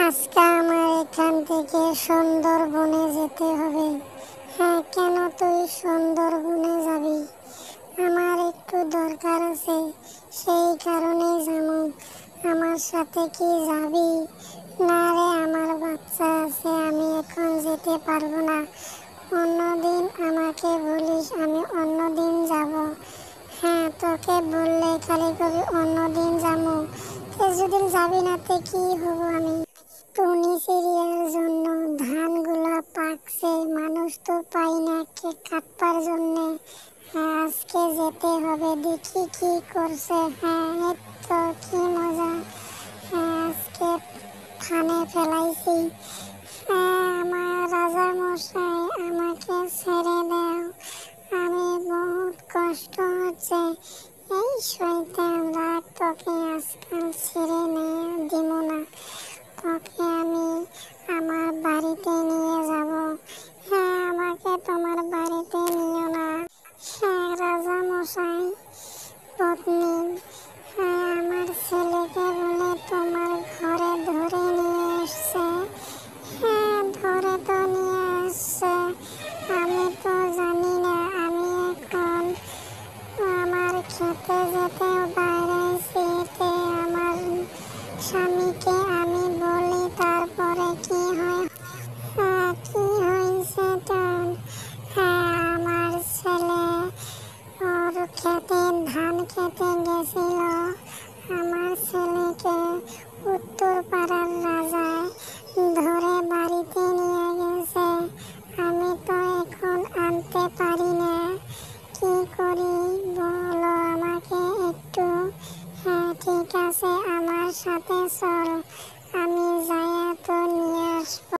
আজকে আমার এখান থেকে সুন্দরবনে যেতে হবে। হ্যাঁ, কেন তুই সুন্দরবনে যাবি? আমার একটু দরকার আছে, সেই কারণেই যাবো। আমার সাথে কি যাবি? না রে, আমার বাচ্চা আছে, আমি এখন যেতে পারবো না। অন্যদিন আমাকে বলিস, আমি অন্যদিন যাব। হ্যাঁ, তোকে বললে খালি কবি অন্যদিন যাবো। কিছুদিন যাবি না তে কি হবো আমি? টুনি সিরিয়ার জন্য ধানগুলা পাকছে, মানুষ তো পাই না কাটবার জন্যে। হ্যাঁ, আজকে যেতে হবে, দেখি কি করছে। হ্যাঁ, এই তো কি মজা। হ্যাঁ, আজকে ফানে ফেলাইছি। হ্যাঁ, আমার রাজা মশাই, আমাকে ছেড়ে দাও, আমি বহুত কষ্ট হচ্ছে। এই শয়তান, রাগ, তোকে আজকাল ছেড়ে দিব না। তোকে আমি আমার বাড়িতে নিয়ে যাব। হ্যাঁ, আমাকে তোমার বাড়িতে নিও না। হ্যাঁ রাজা মশাই, পত্নী, হ্যাঁ আমার ছেলেকে বলে তোমার ঘরে ধরে নিয়ে এসছে। হ্যাঁ, ধরে তো নিয়ে আসছে, আমি তো জানি না। আমি এখন আমার খেতে যেতে বাইরেছি, আমার স্বামীকে আমি বলি, তারপরে কি হয়? হ্যাঁ, কি হয়েছে তোর? হ্যাঁ, আমার ছেলে ওর খেতে ধান খেতে গেছিল। আমার ছেলেকে উত্তর পাড়ার রাজায় ধরে বাড়িতে নিয়ে গেছে। আমি তো এখন আনতে পারি না, কি করি বলো আমাকে একটু। হ্যাঁ ঠিক আছে, আমার সাথে চল, আমি